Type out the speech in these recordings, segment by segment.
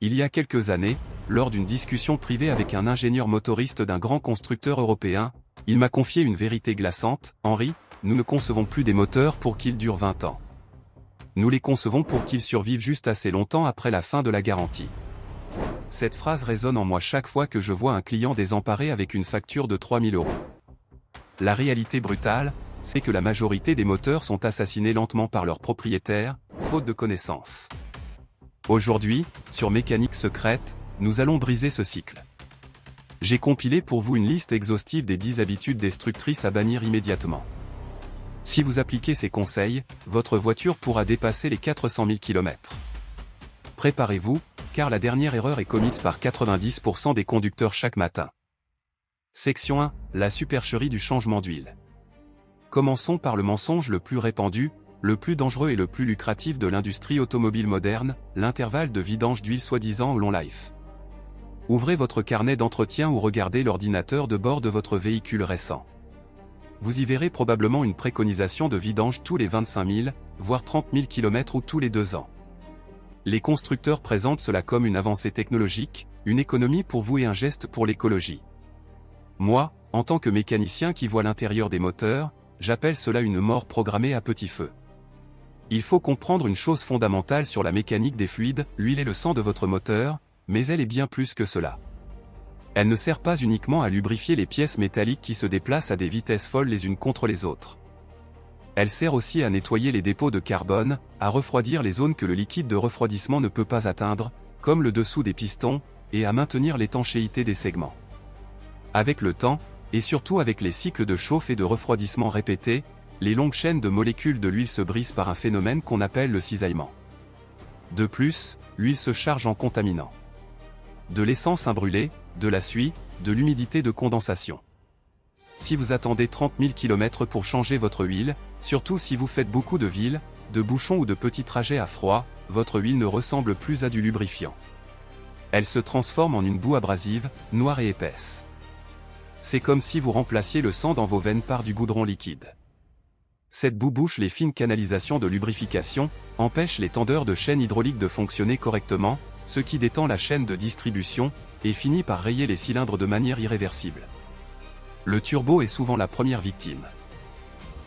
Il y a quelques années, lors d'une discussion privée avec un ingénieur motoriste d'un grand constructeur européen, il m'a confié une vérité glaçante. « Henri, nous ne concevons plus des moteurs pour qu'ils durent 20 ans. Nous les concevons pour qu'ils survivent juste assez longtemps après la fin de la garantie. » Cette phrase résonne en moi chaque fois que je vois un client désemparé avec une facture de 3 000 €. La réalité brutale, c'est que la majorité des moteurs sont assassinés lentement par leurs propriétaires, faute de connaissances. Aujourd'hui, sur Mécanique Secrète, nous allons briser ce cycle. J'ai compilé pour vous une liste exhaustive des 10 habitudes destructrices à bannir immédiatement. Si vous appliquez ces conseils, votre voiture pourra dépasser les 400 000 km. Préparez-vous, car la dernière erreur est commise par 90% des conducteurs chaque matin. Section 1. La supercherie du changement d'huile. Commençons par le mensonge le plus répandu, le plus dangereux et le plus lucratif de l'industrie automobile moderne, l'intervalle de vidange d'huile soi-disant long life. Ouvrez votre carnet d'entretien ou regardez l'ordinateur de bord de votre véhicule récent. Vous y verrez probablement une préconisation de vidange tous les 25 000, voire 30 000 km ou tous les 2 ans. Les constructeurs présentent cela comme une avancée technologique, une économie pour vous et un geste pour l'écologie. Moi, en tant que mécanicien qui voit l'intérieur des moteurs, j'appelle cela une mort programmée à petit feu. Il faut comprendre une chose fondamentale sur la mécanique des fluides, l'huile est le sang de votre moteur, mais elle est bien plus que cela. Elle ne sert pas uniquement à lubrifier les pièces métalliques qui se déplacent à des vitesses folles les unes contre les autres. Elle sert aussi à nettoyer les dépôts de carbone, à refroidir les zones que le liquide de refroidissement ne peut pas atteindre, comme le dessous des pistons, et à maintenir l'étanchéité des segments. Avec le temps, et surtout avec les cycles de chauffe et de refroidissement répétés, les longues chaînes de molécules de l'huile se brisent par un phénomène qu'on appelle le cisaillement. De plus, l'huile se charge en contaminants. De l'essence imbrûlée, de la suie, de l'humidité de condensation. Si vous attendez 30 000 km pour changer votre huile, surtout si vous faites beaucoup de villes, de bouchons ou de petits trajets à froid, votre huile ne ressemble plus à du lubrifiant. Elle se transforme en une boue abrasive, noire et épaisse. C'est comme si vous remplaciez le sang dans vos veines par du goudron liquide. Cette boue bouche les fines canalisations de lubrification, empêche les tendeurs de chaîne hydraulique de fonctionner correctement, ce qui détend la chaîne de distribution, et finit par rayer les cylindres de manière irréversible. Le turbo est souvent la première victime.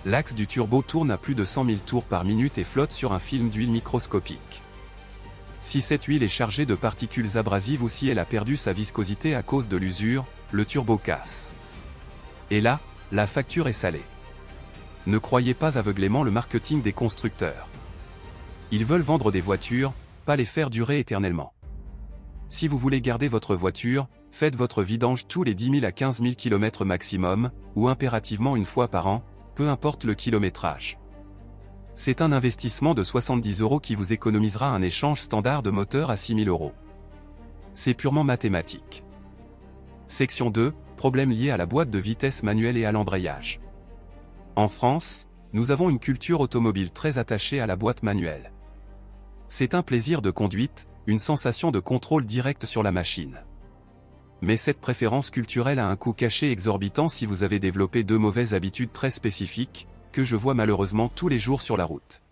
L'axe du turbo tourne à plus de 100 000 tours par minute et flotte sur un film d'huile microscopique. Si cette huile est chargée de particules abrasives ou si elle a perdu sa viscosité à cause de l'usure, le turbo casse. Et là, la facture est salée. Ne croyez pas aveuglément le marketing des constructeurs. Ils veulent vendre des voitures, pas les faire durer éternellement. Si vous voulez garder votre voiture, faites votre vidange tous les 10 000 à 15 000 km maximum, ou impérativement une fois par an, peu importe le kilométrage. C'est un investissement de 70 € qui vous économisera un échange standard de moteur à 6 000 €. C'est purement mathématique. Section 2, problèmes liés à la boîte de vitesse manuelle et à l'embrayage. En France, nous avons une culture automobile très attachée à la boîte manuelle. C'est un plaisir de conduite, une sensation de contrôle direct sur la machine. Mais cette préférence culturelle a un coût caché exorbitant si vous avez développé deux mauvaises habitudes très spécifiques, que je vois malheureusement tous les jours sur la route.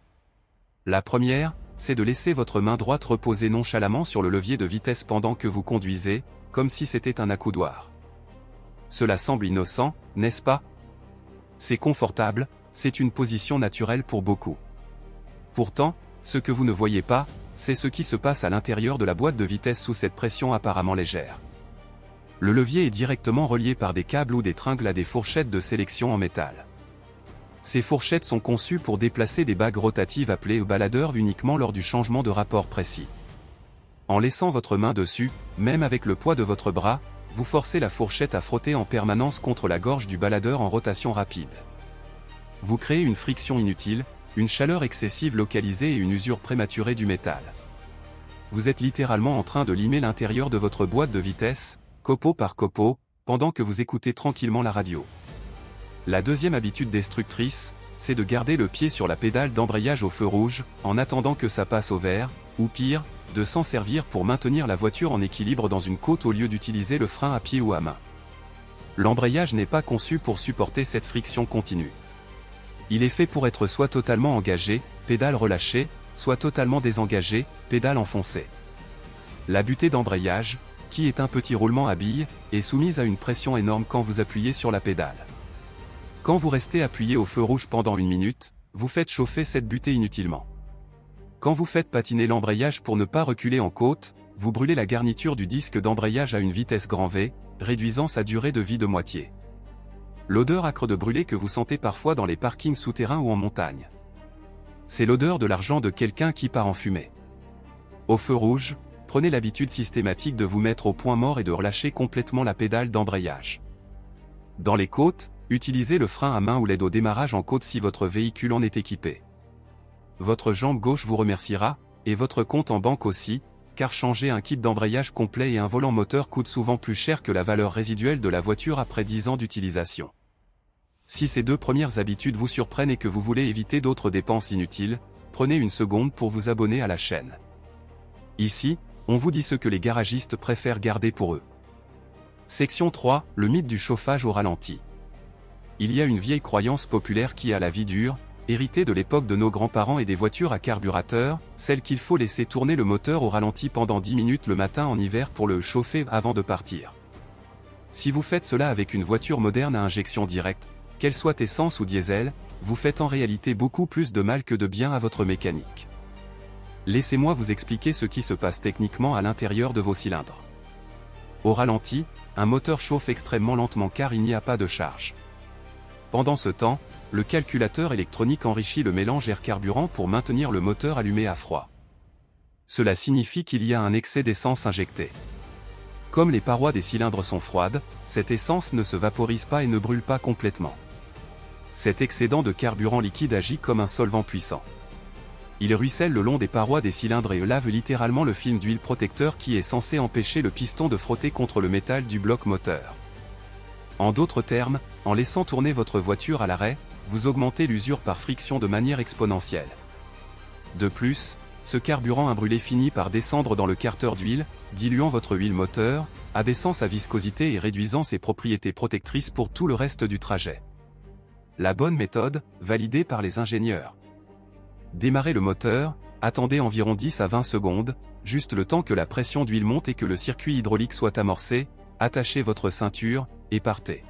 La première, c'est de laisser votre main droite reposer nonchalamment sur le levier de vitesse pendant que vous conduisez, comme si c'était un accoudoir. Cela semble innocent, n'est-ce pas? C'est confortable, c'est une position naturelle pour beaucoup. Pourtant, ce que vous ne voyez pas, c'est ce qui se passe à l'intérieur de la boîte de vitesse sous cette pression apparemment légère. Le levier est directement relié par des câbles ou des tringles à des fourchettes de sélection en métal. Ces fourchettes sont conçues pour déplacer des bagues rotatives appelées baladeurs uniquement lors du changement de rapport précis. En laissant votre main dessus, même avec le poids de votre bras, vous forcez la fourchette à frotter en permanence contre la gorge du baladeur en rotation rapide. Vous créez une friction inutile, une chaleur excessive localisée et une usure prématurée du métal. Vous êtes littéralement en train de limer l'intérieur de votre boîte de vitesse, copeau par copeau, pendant que vous écoutez tranquillement la radio. La deuxième habitude destructrice, c'est de garder le pied sur la pédale d'embrayage au feu rouge, en attendant que ça passe au vert, ou pire, de s'en servir pour maintenir la voiture en équilibre dans une côte au lieu d'utiliser le frein à pied ou à main. L'embrayage n'est pas conçu pour supporter cette friction continue. Il est fait pour être soit totalement engagé, pédale relâchée, soit totalement désengagé, pédale enfoncée. La butée d'embrayage, qui est un petit roulement à billes, est soumise à une pression énorme quand vous appuyez sur la pédale. Quand vous restez appuyé au feu rouge pendant 1 minute, vous faites chauffer cette butée inutilement. Quand vous faites patiner l'embrayage pour ne pas reculer en côte, vous brûlez la garniture du disque d'embrayage à une vitesse grand V, réduisant sa durée de vie de moitié. L'odeur âcre de brûlé que vous sentez parfois dans les parkings souterrains ou en montagne. C'est l'odeur de l'argent de quelqu'un qui part en fumée. Au feu rouge, prenez l'habitude systématique de vous mettre au point mort et de relâcher complètement la pédale d'embrayage. Dans les côtes, utilisez le frein à main ou l'aide au démarrage en côte si votre véhicule en est équipé. Votre jambe gauche vous remerciera, et votre compte en banque aussi, car changer un kit d'embrayage complet et un volant moteur coûte souvent plus cher que la valeur résiduelle de la voiture après 10 ans d'utilisation. Si ces 2 premières habitudes vous surprennent et que vous voulez éviter d'autres dépenses inutiles, prenez une seconde pour vous abonner à la chaîne. Ici, on vous dit ce que les garagistes préfèrent garder pour eux. Section 3, le mythe du chauffage au ralenti. Il y a une vieille croyance populaire qui a la vie dure, héritée de l'époque de nos grands-parents et des voitures à carburateur, celle qu'il faut laisser tourner le moteur au ralenti pendant 10 minutes le matin en hiver pour le chauffer avant de partir. Si vous faites cela avec une voiture moderne à injection directe, qu'elle soit essence ou diesel, vous faites en réalité beaucoup plus de mal que de bien à votre mécanique. Laissez-moi vous expliquer ce qui se passe techniquement à l'intérieur de vos cylindres. Au ralenti, un moteur chauffe extrêmement lentement car il n'y a pas de charge. Pendant ce temps, le calculateur électronique enrichit le mélange air-carburant pour maintenir le moteur allumé à froid. Cela signifie qu'il y a un excès d'essence injectée. Comme les parois des cylindres sont froides, cette essence ne se vaporise pas et ne brûle pas complètement. Cet excédent de carburant liquide agit comme un solvant puissant. Il ruisselle le long des parois des cylindres et lave littéralement le film d'huile protecteur qui est censé empêcher le piston de frotter contre le métal du bloc moteur. En d'autres termes, en laissant tourner votre voiture à l'arrêt, vous augmentez l'usure par friction de manière exponentielle. De plus, ce carburant imbrûlé finit par descendre dans le carter d'huile, diluant votre huile moteur, abaissant sa viscosité et réduisant ses propriétés protectrices pour tout le reste du trajet. La bonne méthode, validée par les ingénieurs. Démarrez le moteur, attendez environ 10 à 20 secondes, juste le temps que la pression d'huile monte et que le circuit hydraulique soit amorcé, attachez votre ceinture, et partez.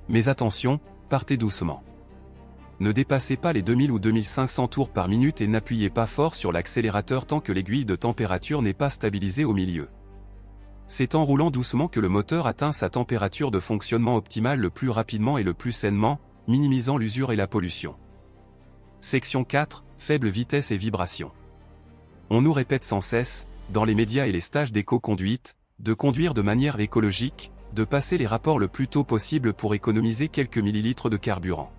Mais attention, partez doucement. Ne dépassez pas les 2000 ou 2500 tours par minute et n'appuyez pas fort sur l'accélérateur tant que l'aiguille de température n'est pas stabilisée au milieu. C'est en roulant doucement que le moteur atteint sa température de fonctionnement optimale le plus rapidement et le plus sainement, minimisant l'usure et la pollution. Section 4, faible vitesse et vibration. On nous répète sans cesse, dans les médias et les stages d'éco-conduite, de conduire de manière écologique, de passer les rapports le plus tôt possible pour économiser quelques millilitres de carburant.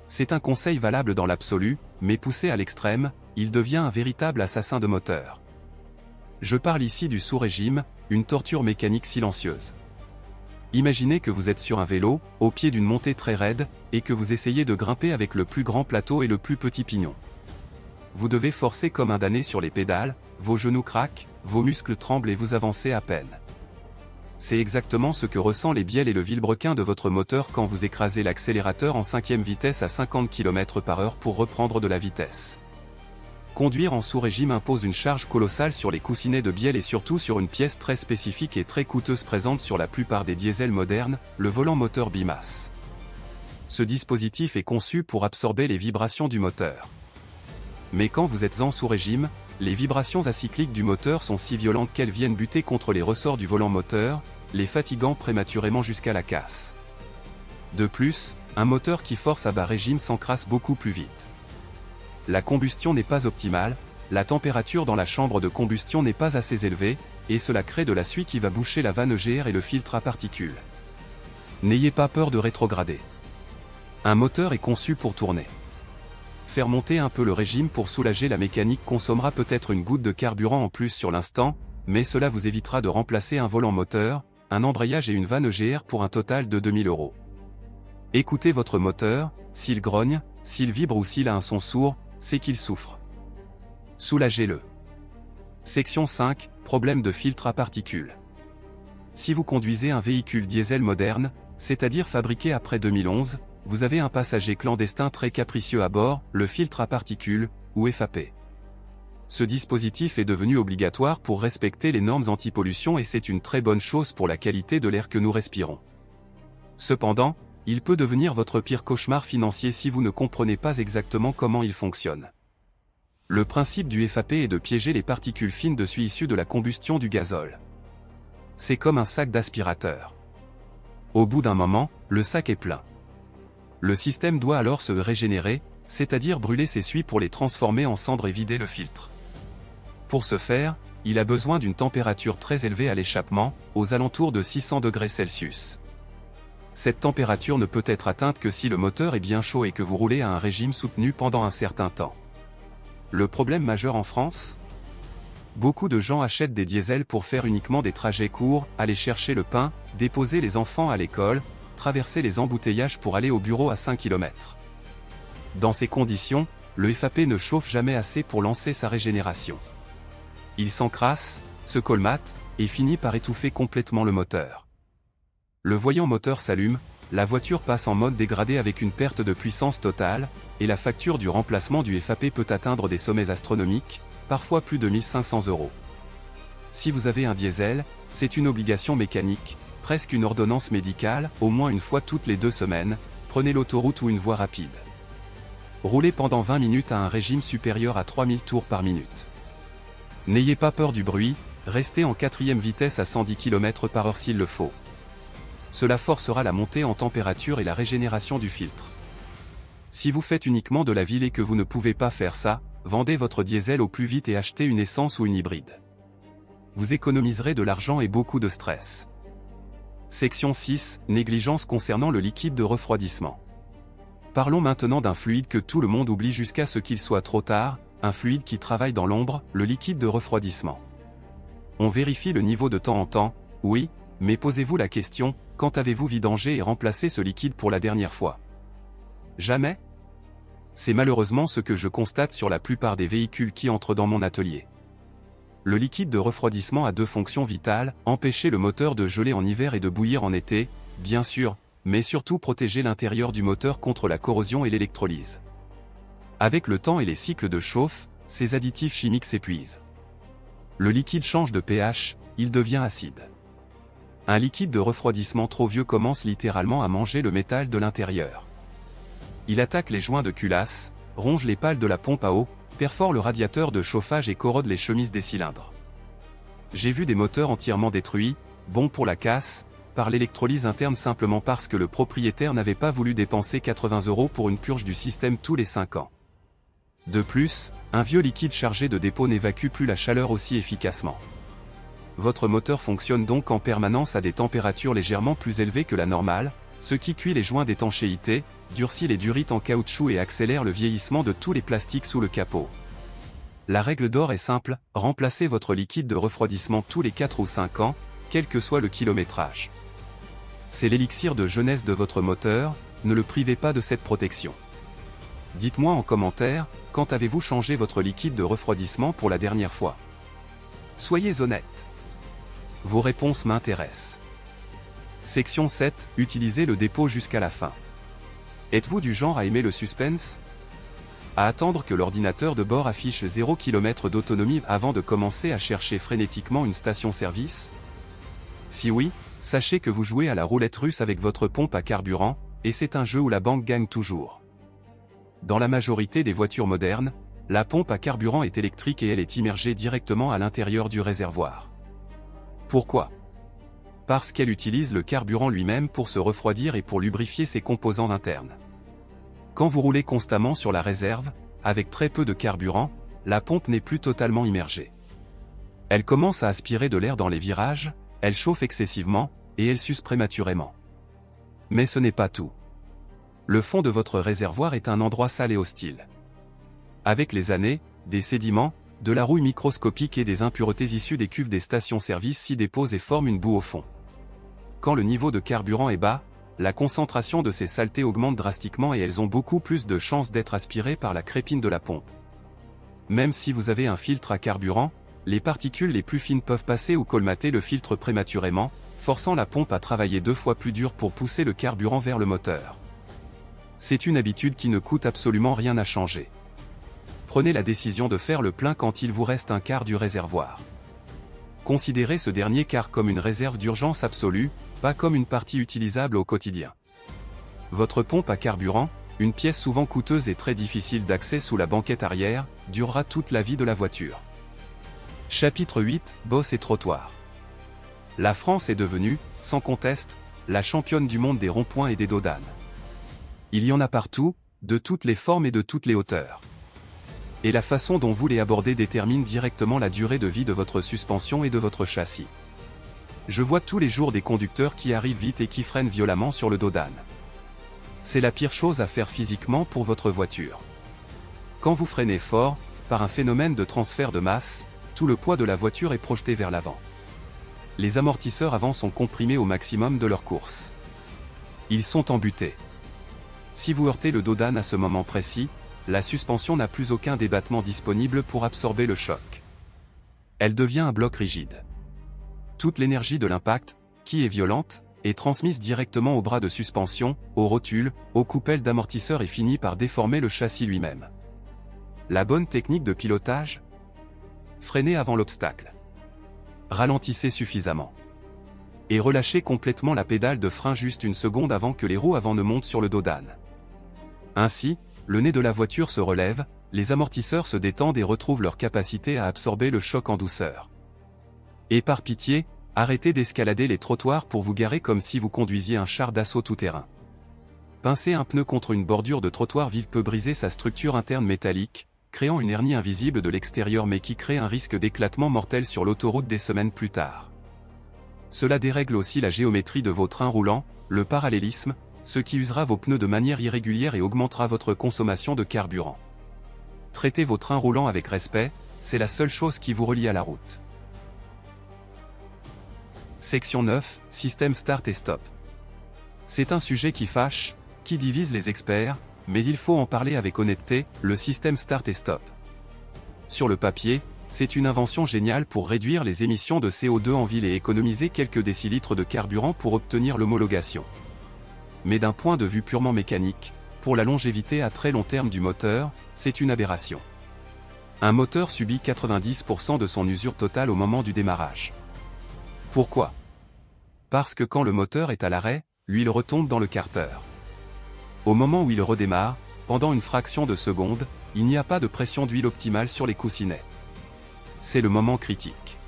C'est un conseil valable dans l'absolu, mais poussé à l'extrême, il devient un véritable assassin de moteur. Je parle ici du sous-régime, une torture mécanique silencieuse. Imaginez que vous êtes sur un vélo, au pied d'une montée très raide, et que vous essayez de grimper avec le plus grand plateau et le plus petit pignon. Vous devez forcer comme un damné sur les pédales, vos genoux craquent, vos muscles tremblent et vous avancez à peine. C'est exactement ce que ressent les bielles et le vilebrequin de votre moteur quand vous écrasez l'accélérateur en 5e vitesse à 50 km/h pour reprendre de la vitesse. Conduire en sous-régime impose une charge colossale sur les coussinets de bielle et surtout sur une pièce très spécifique et très coûteuse présente sur la plupart des diesels modernes, le volant moteur bimasse. Ce dispositif est conçu pour absorber les vibrations du moteur. Mais quand vous êtes en sous-régime, les vibrations acycliques du moteur sont si violentes qu'elles viennent buter contre les ressorts du volant moteur, les fatiguant prématurément jusqu'à la casse. De plus, un moteur qui force à bas régime s'encrasse beaucoup plus vite. La combustion n'est pas optimale, la température dans la chambre de combustion n'est pas assez élevée, et cela crée de la suie qui va boucher la vanne EGR et le filtre à particules. N'ayez pas peur de rétrograder. Un moteur est conçu pour tourner. Faire monter un peu le régime pour soulager la mécanique consommera peut-être une goutte de carburant en plus sur l'instant, mais cela vous évitera de remplacer un volant moteur, un embrayage et une vanne EGR pour un total de 2000 €. Écoutez votre moteur, s'il grogne, s'il vibre ou s'il a un son sourd, c'est qu'il souffre. Soulagez-le. Section 5, problème de filtre à particules. Si vous conduisez un véhicule diesel moderne, c'est-à-dire fabriqué après 2011, vous avez un passager clandestin très capricieux à bord, le filtre à particules, ou FAP. ce dispositif est devenu obligatoire pour respecter les normes anti-pollution et c'est une très bonne chose pour la qualité de l'air que nous respirons. Cependant, il peut devenir votre pire cauchemar financier si vous ne comprenez pas exactement comment il fonctionne. Le principe du FAP est de piéger les particules fines de suie issues de la combustion du gazole. C'est comme un sac d'aspirateur. Au bout d'un moment, le sac est plein. Le système doit alors se régénérer, c'est-à-dire brûler ces suies pour les transformer en cendres et vider le filtre. Pour ce faire, il a besoin d'une température très élevée à l'échappement, aux alentours de 600 degrés Celsius. Cette température ne peut être atteinte que si le moteur est bien chaud et que vous roulez à un régime soutenu pendant un certain temps. Le problème majeur en France ? Beaucoup de gens achètent des diesels pour faire uniquement des trajets courts, aller chercher le pain, déposer les enfants à l'école, traverser les embouteillages pour aller au bureau à 5 km. Dans ces conditions, le FAP ne chauffe jamais assez pour lancer sa régénération. Il s'encrasse, se colmate, et finit par étouffer complètement le moteur. Le voyant moteur s'allume, la voiture passe en mode dégradé avec une perte de puissance totale, et la facture du remplacement du FAP peut atteindre des sommets astronomiques, parfois plus de 1 500 €. Si vous avez un diesel, c'est une obligation mécanique, presque une ordonnance médicale, au moins une fois toutes les 2 semaines, prenez l'autoroute ou une voie rapide. Roulez pendant 20 minutes à un régime supérieur à 3000 tours par minute. N'ayez pas peur du bruit, restez en 4e vitesse à 110 km/h s'il le faut. Cela forcera la montée en température et la régénération du filtre. Si vous faites uniquement de la ville et que vous ne pouvez pas faire ça, vendez votre diesel au plus vite et achetez une essence ou une hybride. Vous économiserez de l'argent et beaucoup de stress. Section 6, négligence concernant le liquide de refroidissement. Parlons maintenant d'un fluide que tout le monde oublie jusqu'à ce qu'il soit trop tard, un fluide qui travaille dans l'ombre, le liquide de refroidissement. On vérifie le niveau de temps en temps, oui, mais posez-vous la question, quand avez-vous vidangé et remplacé ce liquide pour la dernière fois ? Jamais ? C'est malheureusement ce que je constate sur la plupart des véhicules qui entrent dans mon atelier. Le liquide de refroidissement a 2 fonctions vitales, empêcher le moteur de geler en hiver et de bouillir en été, bien sûr, mais surtout protéger l'intérieur du moteur contre la corrosion et l'électrolyse. Avec le temps et les cycles de chauffe, ces additifs chimiques s'épuisent. Le liquide change de pH, il devient acide. Un liquide de refroidissement trop vieux commence littéralement à manger le métal de l'intérieur. Il attaque les joints de culasse, ronge les pales de la pompe à eau, perfore le radiateur de chauffage et corrode les chemises des cylindres. J'ai vu des moteurs entièrement détruits, bons pour la casse, par l'électrolyse interne simplement parce que le propriétaire n'avait pas voulu dépenser 80 € pour une purge du système tous les 5 ans. De plus, un vieux liquide chargé de dépôt n'évacue plus la chaleur aussi efficacement. Votre moteur fonctionne donc en permanence à des températures légèrement plus élevées que la normale, ce qui cuit les joints d'étanchéité, durcit les durites en caoutchouc et accélère le vieillissement de tous les plastiques sous le capot. La règle d'or est simple, remplacez votre liquide de refroidissement tous les 4 ou 5 ans, quel que soit le kilométrage. C'est l'élixir de jeunesse de votre moteur, ne le privez pas de cette protection. Dites-moi en commentaire, quand avez-vous changé votre liquide de refroidissement pour la dernière fois ? Soyez honnête. Vos réponses m'intéressent. Section 7, utilisez le dépôt jusqu'à la fin. Êtes-vous du genre à aimer le suspense ? À attendre que l'ordinateur de bord affiche 0 km d'autonomie avant de commencer à chercher frénétiquement une station-service ? Si oui, sachez que vous jouez à la roulette russe avec votre pompe à carburant, et c'est un jeu où la banque gagne toujours. Dans la majorité des voitures modernes, la pompe à carburant est électrique et elle est immergée directement à l'intérieur du réservoir. Pourquoi ? Parce qu'elle utilise le carburant lui-même pour se refroidir et pour lubrifier ses composants internes. Quand vous roulez constamment sur la réserve, avec très peu de carburant, la pompe n'est plus totalement immergée. Elle commence à aspirer de l'air dans les virages, elle chauffe excessivement, et elle s'use prématurément. Mais ce n'est pas tout. Le fond de votre réservoir est un endroit sale et hostile. Avec les années, des sédiments, de la rouille microscopique et des impuretés issues des cuves des stations-service s'y déposent et forment une boue au fond. Quand le niveau de carburant est bas, la concentration de ces saletés augmente drastiquement et elles ont beaucoup plus de chances d'être aspirées par la crépine de la pompe. Même si vous avez un filtre à carburant, les particules les plus fines peuvent passer ou colmater le filtre prématurément, forçant la pompe à travailler 2 fois plus dur pour pousser le carburant vers le moteur. C'est une habitude qui ne coûte absolument rien à changer. prenez la décision de faire le plein quand il vous reste un quart du réservoir. Considérez ce dernier quart comme une réserve d'urgence absolue, pas comme une partie utilisable au quotidien. Votre pompe à carburant, une pièce souvent coûteuse et très difficile d'accès sous la banquette arrière, durera toute la vie de la voiture. Chapitre 8, Bosses et trottoirs. La France est devenue, sans conteste, la championne du monde des ronds-points et des dodanes. Il y en a partout, de toutes les formes et de toutes les hauteurs. Et la façon dont vous les abordez détermine directement la durée de vie de votre suspension et de votre châssis. Je vois tous les jours des conducteurs qui arrivent vite et qui freinent violemment sur le dodane. C'est la pire chose à faire physiquement pour votre voiture. Quand vous freinez fort, par un phénomène de transfert de masse, tout le poids de la voiture est projeté vers l'avant. Les amortisseurs avant sont comprimés au maximum de leur course. Ils sont embutés. Si vous heurtez le dodane à ce moment précis, la suspension n'a plus aucun débattement disponible pour absorber le choc. Elle devient un bloc rigide. Toute l'énergie de l'impact, qui est violente, est transmise directement au bras de suspension, aux rotules, aux coupelles d'amortisseurs et finit par déformer le châssis lui-même. La bonne technique de pilotage ? Freinez avant l'obstacle. Ralentissez suffisamment. Et relâchez complètement la pédale de frein juste une seconde avant que les roues avant ne montent sur le dodane. Ainsi, le nez de la voiture se relève, les amortisseurs se détendent et retrouvent leur capacité à absorber le choc en douceur. Et par pitié, arrêtez d'escalader les trottoirs pour vous garer comme si vous conduisiez un char d'assaut tout-terrain. Pincer un pneu contre une bordure de trottoir vive peut briser sa structure interne métallique, créant une hernie invisible de l'extérieur mais qui crée un risque d'éclatement mortel sur l'autoroute des semaines plus tard. Cela dérègle aussi la géométrie de vos trains roulants, le parallélisme, ce qui usera vos pneus de manière irrégulière et augmentera votre consommation de carburant. Traitez vos trains roulants avec respect, c'est la seule chose qui vous relie à la route. Section 9, Système Start et Stop. C'est un sujet qui fâche, qui divise les experts, mais il faut en parler avec honnêteté, le système Start et Stop. Sur le papier, c'est une invention géniale pour réduire les émissions de CO2 en ville et économiser quelques décilitres de carburant pour obtenir l'homologation. Mais d'un point de vue purement mécanique, pour la longévité à très long terme du moteur, c'est une aberration. Un moteur subit 90% de son usure totale au moment du démarrage. Pourquoi ? Parce que quand le moteur est à l'arrêt, l'huile retombe dans le carter. Au moment où il redémarre, pendant une fraction de seconde, il n'y a pas de pression d'huile optimale sur les coussinets. C'est le moment critique.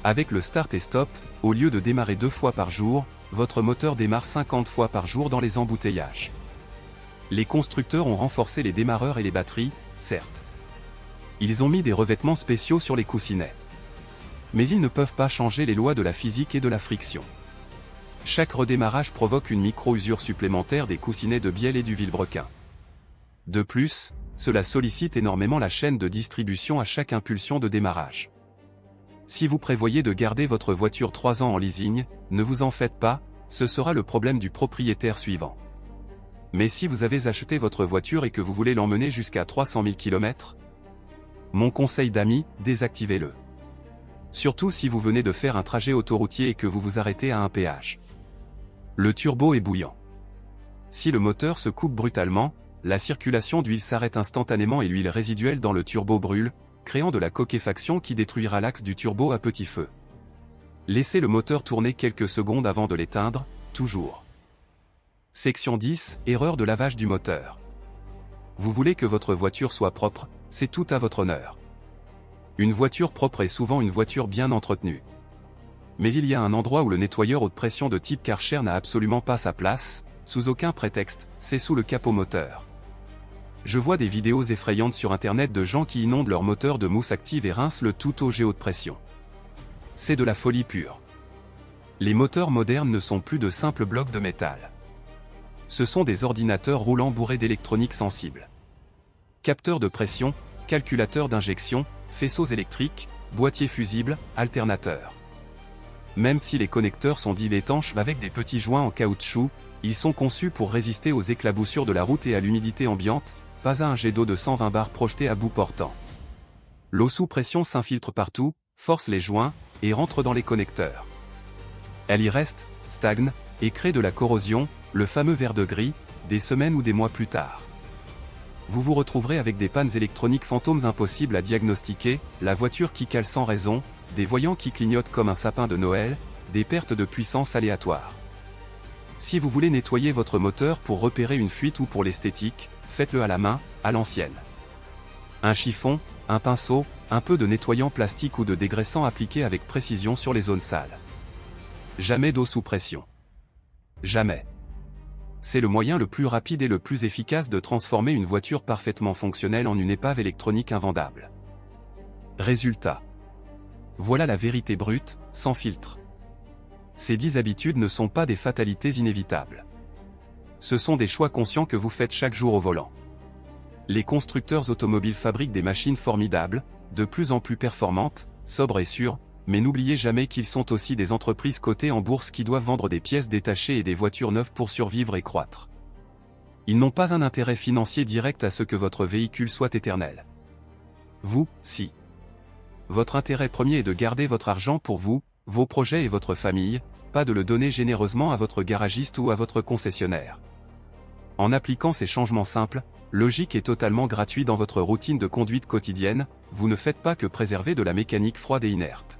Avec le Start et Stop, au lieu de démarrer 2 fois par jour, votre moteur démarre 50 fois par jour dans les embouteillages. Les constructeurs ont renforcé les démarreurs et les batteries, certes. Ils ont mis des revêtements spéciaux sur les coussinets. Mais ils ne peuvent pas changer les lois de la physique et de la friction. Chaque redémarrage provoque une micro-usure supplémentaire des coussinets de bielle et du vilebrequin. De plus, cela sollicite énormément la chaîne de distribution à chaque impulsion de démarrage. Si vous prévoyez de garder votre voiture 3 ans en leasing, ne vous en faites pas, ce sera le problème du propriétaire suivant. Mais si vous avez acheté votre voiture et que vous voulez l'emmener jusqu'à 300 000 km, mon conseil d'ami, désactivez-le. Surtout si vous venez de faire un trajet autoroutier et que vous vous arrêtez à un péage. Le turbo est bouillant. Si le moteur se coupe brutalement, la circulation d'huile s'arrête instantanément et l'huile résiduelle dans le turbo brûle, créant de la coquéfaction qui détruira l'axe du turbo à petit feu. Laissez le moteur tourner quelques secondes avant de l'éteindre, toujours. Section 10, erreur de lavage du moteur. Vous voulez que votre voiture soit propre, c'est tout à votre honneur. Une voiture propre est souvent une voiture bien entretenue. Mais il y a un endroit où le nettoyeur haute pression de type Karcher n'a absolument pas sa place, sous aucun prétexte, c'est sous le capot moteur. Je vois des vidéos effrayantes sur internet de gens qui inondent leur moteur de mousse active et rincent le tout au jet haute pression. C'est de la folie pure. Les moteurs modernes ne sont plus de simples blocs de métal. Ce sont des ordinateurs roulants bourrés d'électronique sensible. Capteurs de pression, calculateurs d'injection, faisceaux électriques, boîtiers fusibles, alternateurs. Même si les connecteurs sont dits étanches avec des petits joints en caoutchouc, ils sont conçus pour résister aux éclaboussures de la route et à l'humidité ambiante, pas à un jet d'eau de 120 bars projeté à bout portant. L'eau sous pression s'infiltre partout, force les joints, et rentre dans les connecteurs. Elle y reste, stagne, et crée de la corrosion, le fameux verre de gris, des semaines ou des mois plus tard. Vous vous retrouverez avec des pannes électroniques fantômes impossibles à diagnostiquer, la voiture qui cale sans raison, des voyants qui clignotent comme un sapin de Noël, des pertes de puissance aléatoires. Si vous voulez nettoyer votre moteur pour repérer une fuite ou pour l'esthétique, faites-le à la main, à l'ancienne. Un chiffon, un pinceau, un peu de nettoyant plastique ou de dégraissant appliqué avec précision sur les zones sales. Jamais d'eau sous pression. Jamais. C'est le moyen le plus rapide et le plus efficace de transformer une voiture parfaitement fonctionnelle en une épave électronique invendable. Résultat. Voilà la vérité brute, sans filtre. Ces 10 habitudes ne sont pas des fatalités inévitables. Ce sont des choix conscients que vous faites chaque jour au volant. Les constructeurs automobiles fabriquent des machines formidables, de plus en plus performantes, sobres et sûres, mais n'oubliez jamais qu'ils sont aussi des entreprises cotées en bourse qui doivent vendre des pièces détachées et des voitures neuves pour survivre et croître. Ils n'ont pas un intérêt financier direct à ce que votre véhicule soit éternel. Vous, si. Votre intérêt premier est de garder votre argent pour vous, vos projets et votre famille, pas de le donner généreusement à votre garagiste ou à votre concessionnaire. En appliquant ces changements simples, logiques et totalement gratuits dans votre routine de conduite quotidienne, vous ne faites pas que préserver de la mécanique froide et inerte.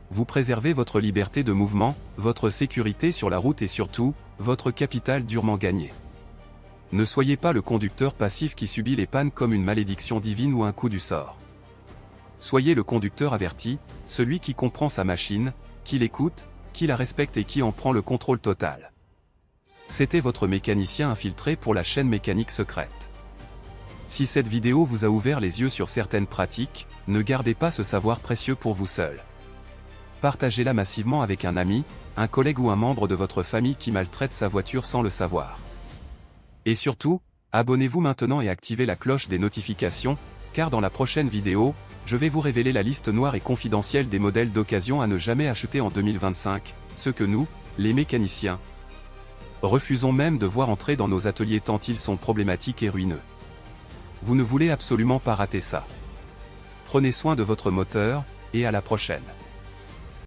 Vous préservez votre liberté de mouvement, votre sécurité sur la route et surtout, votre capital durement gagné. Ne soyez pas le conducteur passif qui subit les pannes comme une malédiction divine ou un coup du sort. Soyez le conducteur averti, celui qui comprend sa machine, qui l'écoute, qui la respecte et qui en prend le contrôle total. C'était votre mécanicien infiltré pour la chaîne mécanique secrète. Si cette vidéo vous a ouvert les yeux sur certaines pratiques, ne gardez pas ce savoir précieux pour vous seul. Partagez-la massivement avec un ami, un collègue ou un membre de votre famille qui maltraite sa voiture sans le savoir. Et surtout, abonnez-vous maintenant et activez la cloche des notifications, car dans la prochaine vidéo, je vais vous révéler la liste noire et confidentielle des modèles d'occasion à ne jamais acheter en 2025, ce que nous, les mécaniciens, refusons même de voir entrer dans nos ateliers tant ils sont problématiques et ruineux. Vous ne voulez absolument pas rater ça. Prenez soin de votre moteur, et à la prochaine.